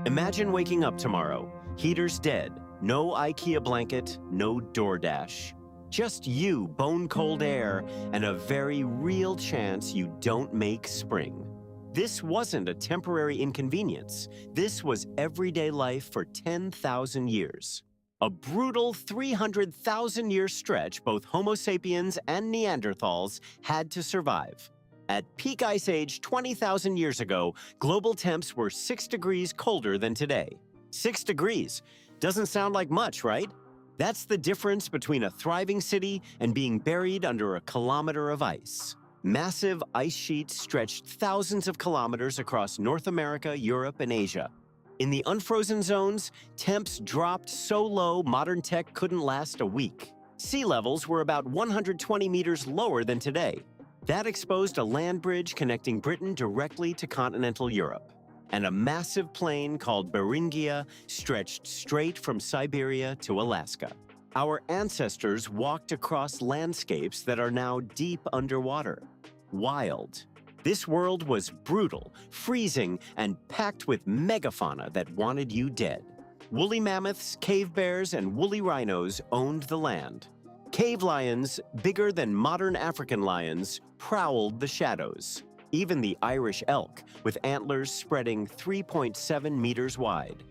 Imagine waking up tomorrow, heaters dead, no IKEA blanket, no DoorDash. Just you, bone-cold air, and a very real chance you don't make spring. This wasn't a temporary inconvenience. This was everyday life for 10,000 years. A brutal 300,000-year stretch both Homo sapiens and Neanderthals had to survive. At peak ice age 20,000 years ago, global temps were 6 degrees colder than today. 6 degrees. Doesn't sound like much, right? That's the difference between a thriving city and being buried under a kilometer of ice. Massive ice sheets stretched thousands of kilometers across North America, Europe, and Asia. In the unfrozen zones, temps dropped so low modern tech couldn't last a week. Sea levels were about 120 meters lower than today. That exposed a land bridge connecting Britain directly to continental Europe. And a massive plain called Beringia stretched straight from Siberia to Alaska. Our ancestors walked across landscapes that are now deep underwater. Wild. This world was brutal, freezing, and packed with megafauna that wanted you dead. Woolly mammoths, cave bears, and woolly rhinos owned the land. Cave lions, bigger than modern African lions, prowled the shadows. Even the Irish elk, with antlers spreading 3.7 meters wide.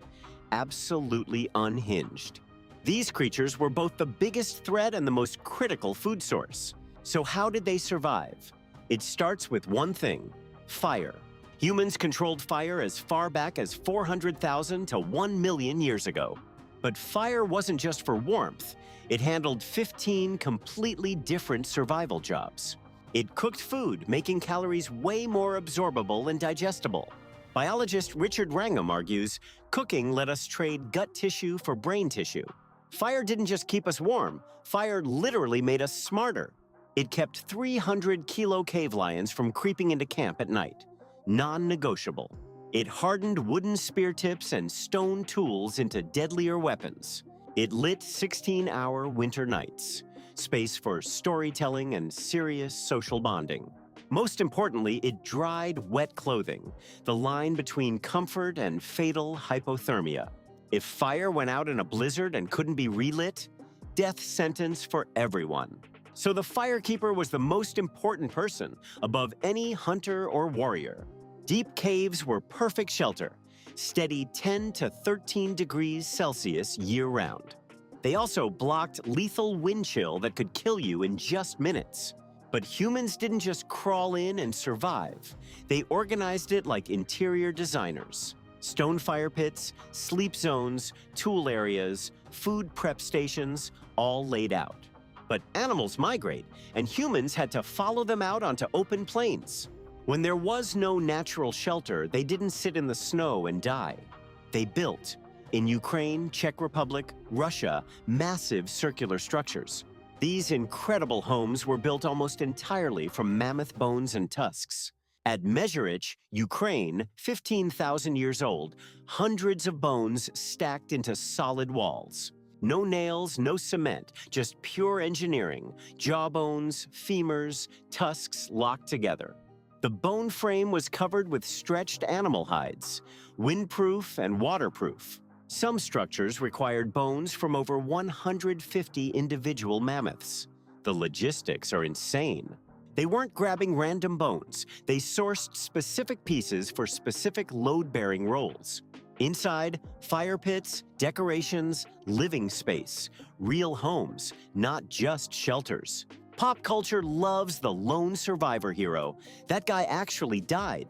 Absolutely unhinged. These creatures were both the biggest threat and the most critical food source. So how did they survive? It starts with one thing: fire. Humans controlled fire as far back as 400,000 to 1 million years ago. But fire wasn't just for warmth. It handled 15 completely different survival jobs. It cooked food, making calories way more absorbable and digestible. Biologist Richard Wrangham argues, cooking let us trade gut tissue for brain tissue. Fire didn't just keep us warm, fire literally made us smarter. It kept 300-kilo cave lions from creeping into camp at night. Non-negotiable. It hardened wooden spear tips and stone tools into deadlier weapons. It lit 16-hour winter nights. Space for storytelling and serious social bonding. Most importantly, it dried wet clothing, the line between comfort and fatal hypothermia. If fire went out in a blizzard and couldn't be relit, death sentence for everyone. So the firekeeper was the most important person, above any hunter or warrior. Deep caves were perfect shelter, steady 10 to 13 degrees Celsius year-round. They also blocked lethal wind chill that could kill you in just minutes. But humans didn't just crawl in and survive. They organized it like interior designers. Stone fire pits, sleep zones, tool areas, food prep stations, all laid out. But animals migrate, and humans had to follow them out onto open plains. When there was no natural shelter, they didn't sit in the snow and die. They built. In Ukraine, Czech Republic, Russia, massive circular structures. These incredible homes were built almost entirely from mammoth bones and tusks. At Mezherich, Ukraine, 15,000 years old, hundreds of bones stacked into solid walls. No nails, no cement, just pure engineering, jawbones, femurs, tusks locked together. The bone frame was covered with stretched animal hides, windproof and waterproof. Some structures required bones from over 150 individual mammoths. The logistics are insane. They weren't grabbing random bones. They sourced specific pieces for specific load-bearing roles. Inside, fire pits, decorations, living space, real homes, not just shelters. Pop culture loves the lone survivor hero. That guy actually died.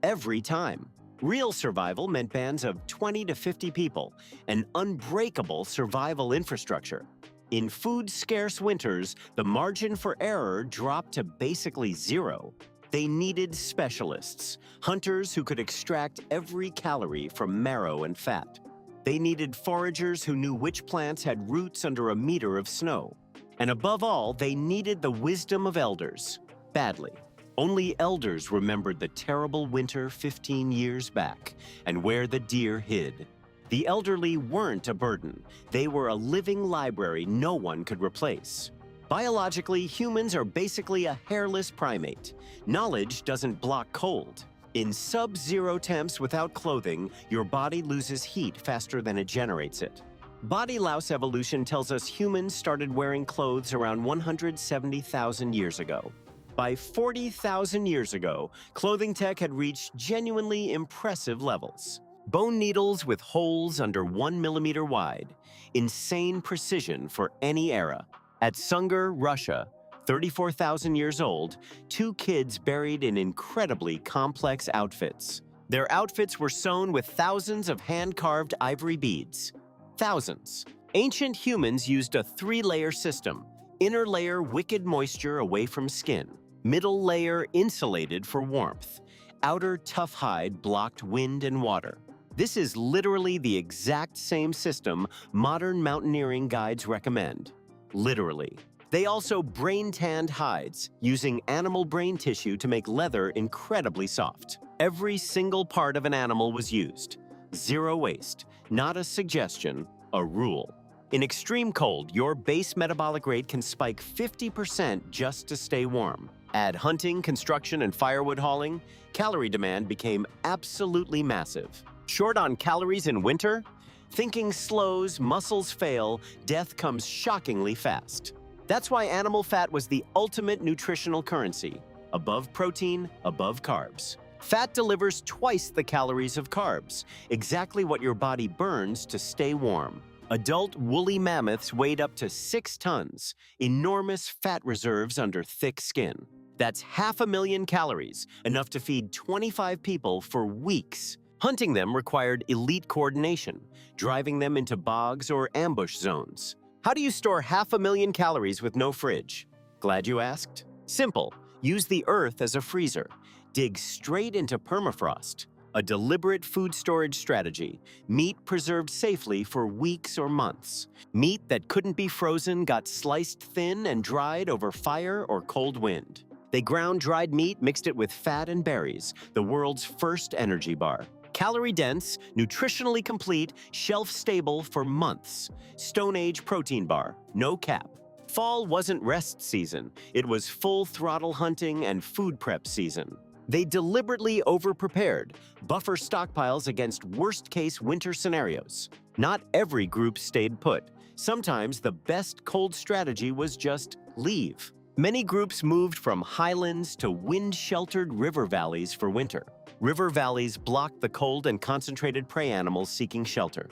Every time. Real survival meant bands of 20 to 50 people, an unbreakable survival infrastructure. In food-scarce winters, the margin for error dropped to basically zero. They needed specialists, hunters who could extract every calorie from marrow and fat. They needed foragers who knew which plants had roots under a meter of snow. And above all, they needed the wisdom of elders, badly. Only elders remembered the terrible winter 15 years back and where the deer hid. The elderly weren't a burden. They were a living library no one could replace. Biologically, humans are basically a hairless primate. Knowledge doesn't block cold. In sub-zero temps without clothing, your body loses heat faster than it generates it. Body louse evolution tells us humans started wearing clothes around 170,000 years ago. By 40,000 years ago, clothing tech had reached genuinely impressive levels. Bone needles with holes under 1 millimeter wide. Insane precision for any era. At Sungur, Russia, 34,000 years old, two kids buried in incredibly complex outfits. Their outfits were sewn with thousands of hand-carved ivory beads. Thousands. Ancient humans used a three-layer system. Inner layer wicked moisture away from skin. Middle layer insulated for warmth. Outer tough hide blocked wind and water. This is literally the exact same system modern mountaineering guides recommend. Literally. They also brain-tanned hides, using animal brain tissue to make leather incredibly soft. Every single part of an animal was used. Zero waste. Not a suggestion, a rule. In extreme cold, your base metabolic rate can spike 50% just to stay warm. Add hunting, construction, and firewood hauling, calorie demand became absolutely massive. Short on calories in winter? Thinking slows, muscles fail, death comes shockingly fast. That's why animal fat was the ultimate nutritional currency. Above protein, above carbs. Fat delivers twice the calories of carbs, exactly what your body burns to stay warm. Adult woolly mammoths weighed up to 6 tons, enormous fat reserves under thick skin. That's 500,000 calories, enough to feed 25 people for weeks. Hunting them required elite coordination, driving them into bogs or ambush zones. How do you store 500,000 calories with no fridge? Glad you asked. Simple. Use the earth as a freezer. Dig straight into permafrost. A deliberate food storage strategy. Meat preserved safely for weeks or months. Meat that couldn't be frozen got sliced thin and dried over fire or cold wind. They ground dried meat, mixed it with fat and berries, the world's first energy bar. Calorie-dense, nutritionally complete, shelf-stable for months. Stone Age protein bar, no cap. Fall wasn't rest season. It was full-throttle hunting and food prep season. They deliberately over-prepared, buffer stockpiles against worst-case winter scenarios. Not every group stayed put. Sometimes the best cold strategy was just leave. Many groups moved from highlands to wind-sheltered river valleys for winter. River valleys blocked the cold and concentrated prey animals seeking shelter.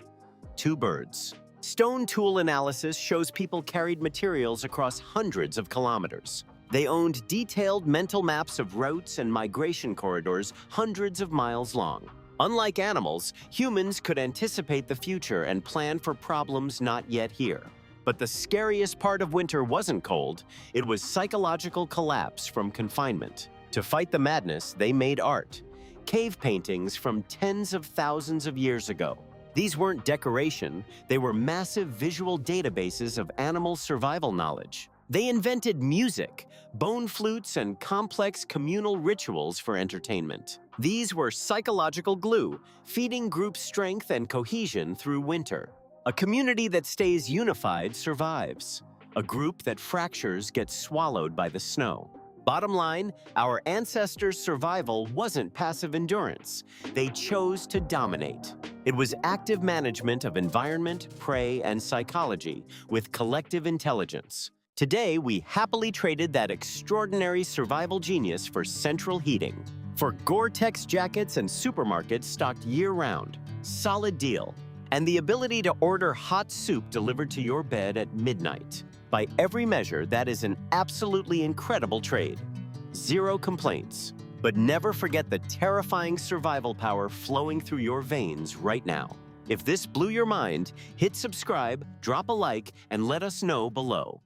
2 birds. Stone tool analysis shows people carried materials across hundreds of kilometers. They owned detailed mental maps of routes and migration corridors hundreds of miles long. Unlike animals, humans could anticipate the future and plan for problems not yet here. But the scariest part of winter wasn't cold, it was psychological collapse from confinement. To fight the madness, they made art. Cave paintings from tens of thousands of years ago. These weren't decoration, they were massive visual databases of animal survival knowledge. They invented music, bone flutes, and complex communal rituals for entertainment. These were psychological glue, feeding group strength and cohesion through winter. A community that stays unified survives. A group that fractures gets swallowed by the snow. Bottom line, our ancestors' survival wasn't passive endurance. They chose to dominate. It was active management of environment, prey, and psychology with collective intelligence. Today, we happily traded that extraordinary survival genius for central heating. For Gore-Tex jackets and supermarkets stocked year-round. Solid deal. And the ability to order hot soup delivered to your bed at midnight. By every measure, that is an absolutely incredible trade. Zero complaints. But never forget the terrifying survival power flowing through your veins right now. If this blew your mind, hit subscribe, drop a like, and let us know below.